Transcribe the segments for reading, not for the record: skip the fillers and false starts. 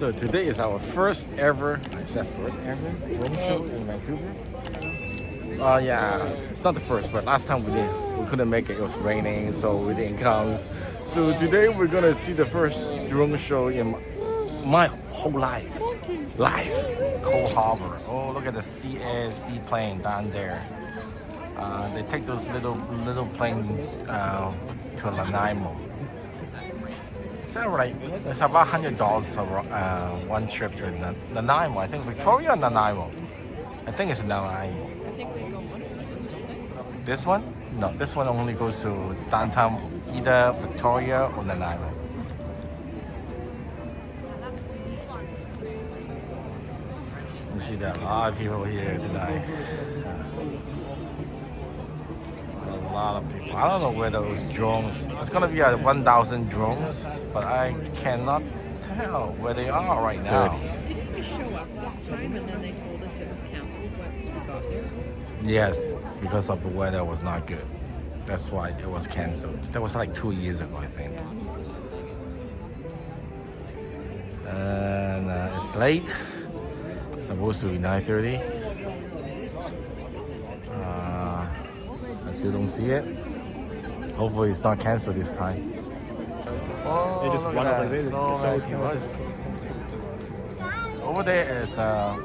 So today is our first ever, I said first ever drone show in Vancouver. Yeah, it's not the first, but last time we couldn't make it. It was raining, so we didn't come. So today we're gonna see the first drone show in my whole life. Live. Cold Harbor. Oh, look at the seaplane down there. They take those little plane to Nanaimo. Is that right? It's about $100 one trip to Nanaimo. I think Victoria or Nanaimo. I think it's Nanaimo. I think they go one places, don't they? This one? No, this one only goes to downtown, either Victoria or Nanaimo. You see that a lot of people here tonight. A lot of people. I don't know where those drones. It's gonna be at 1,000 drones, but I cannot tell where they are right now. Didn't we show up last time and then they told us it was canceled once we got there? Yes, because of the weather was not good. That's why it was canceled. That was like 2 years ago, I think. And it's late. It's supposed to be 9:30. I still don't see it. Hopefully it's not canceled this time. Oh, just look one at of that. those So many people. Over there is, I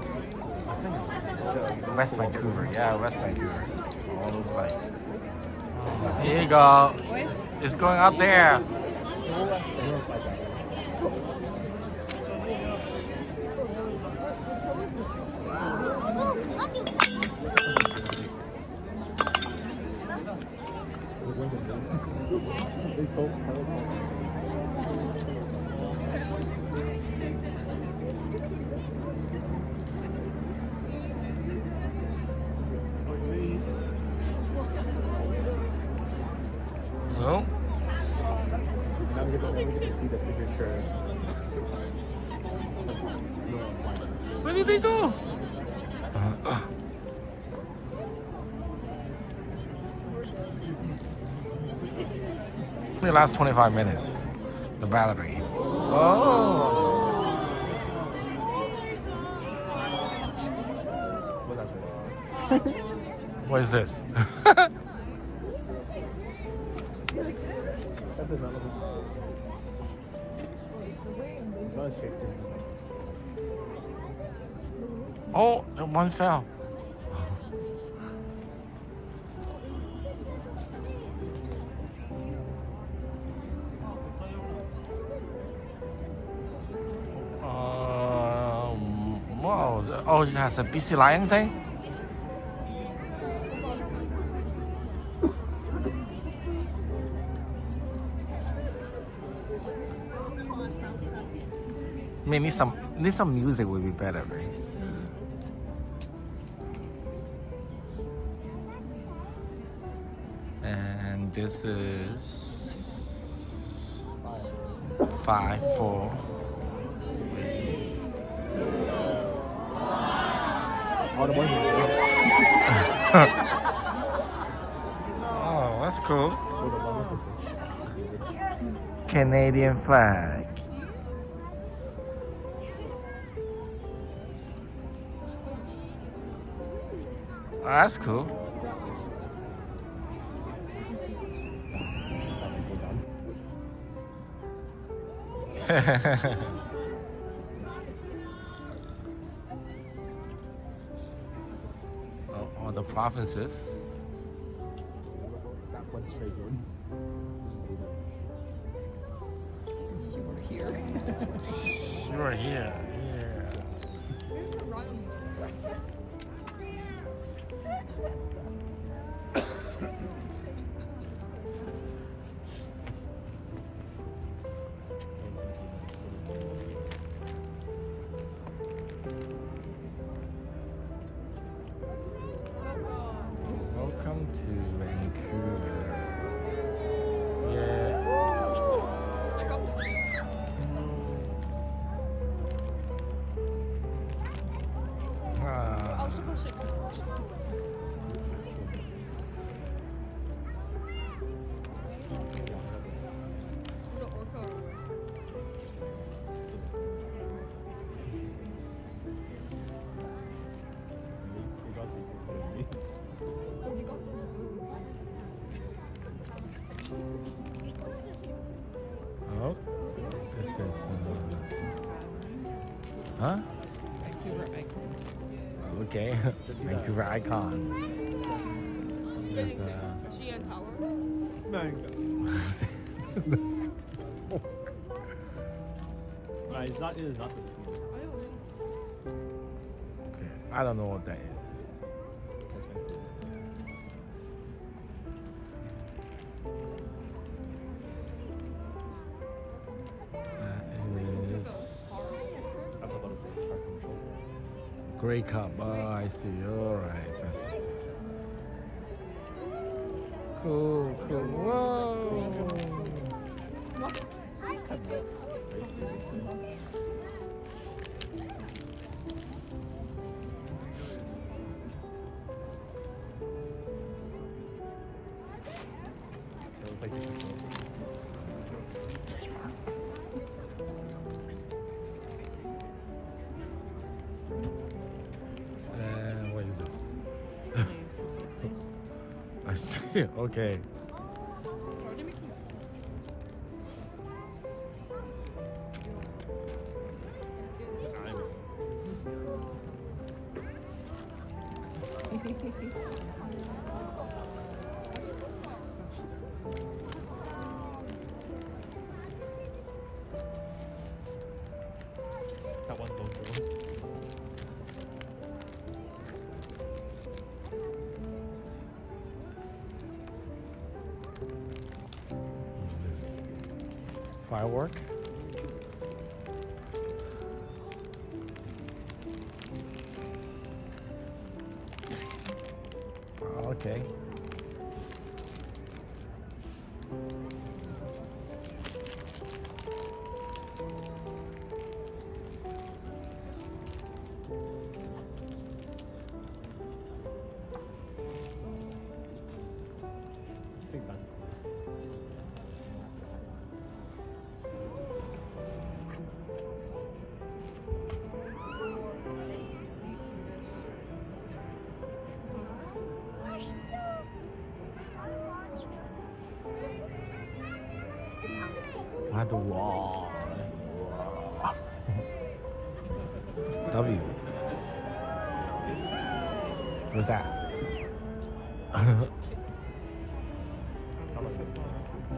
think it's West Vancouver. Yeah, West Vancouver. All those like. Here you go. It's going up there. No. Now we get to see the signature. Where did they go? Only last 25 minutes. The battery. Oh. What is this? Oh, one fell. Wow. Oh, it has a BC Lion thing? I mean, need some music would be better, right? And this is 5, 4. Oh, that's cool. Canadian flag. Oh, that's cool. All the provinces. That one straight in. You were here. Sure, here. Welcome to Vancouver. Yeah. Oh, this is. Huh? Vancouver icons. Okay. Vancouver icons. There's CN Tower. No, it's not the scene. Okay, I don't know what that is. That's Vancouver. That is I was about to say Park Control. Grey Cup. Oh, I see. All right, festival. Cool, cool. Whoa. What is this? I see. Okay. That one lone girl. What's this? Firework? Oh, okay. Sing that. What the wall? W. What's that? Other football icons.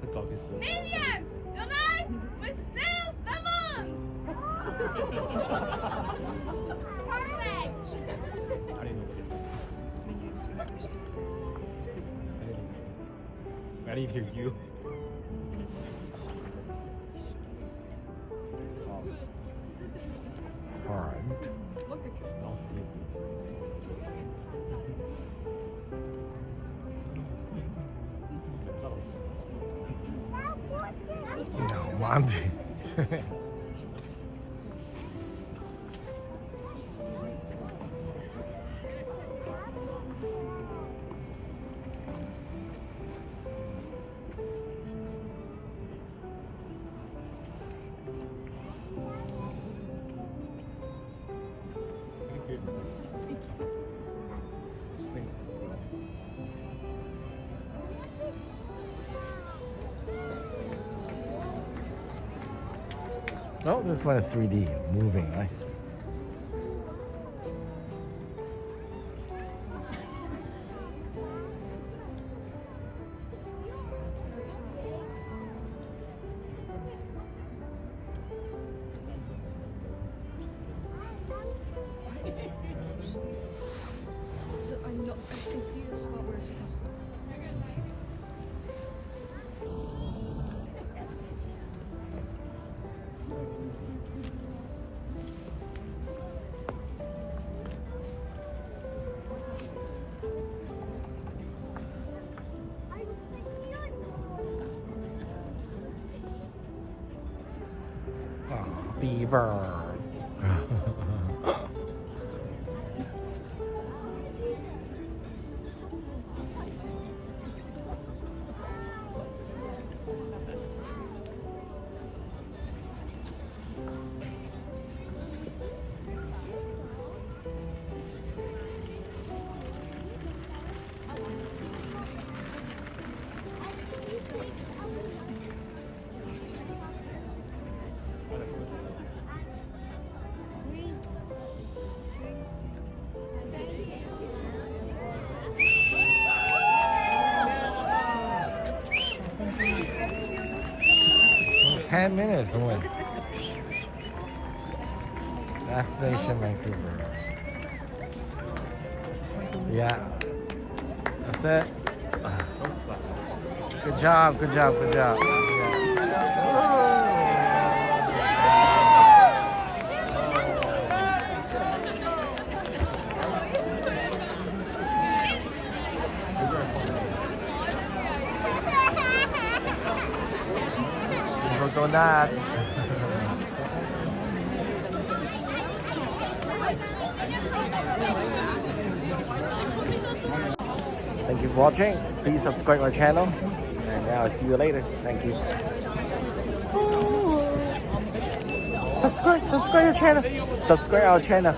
The dog is still. Minions! Tonight, we steal the moon! Perfect! I didn't know what it is. I didn't hear you. Hard. Look at you. I'll see it. No, Monty. Oh, this one is 3D, moving, right? I can see the spot where it's supposed to. Oh, beaver. Oh, 10 minutes away. Destination Vancouver. Yeah. That's it. Good job, good job, good job. Donuts. Thank you for watching. Please subscribe my channel. And I'll see you later. Thank you. Subscribe our channel. Subscribe our channel.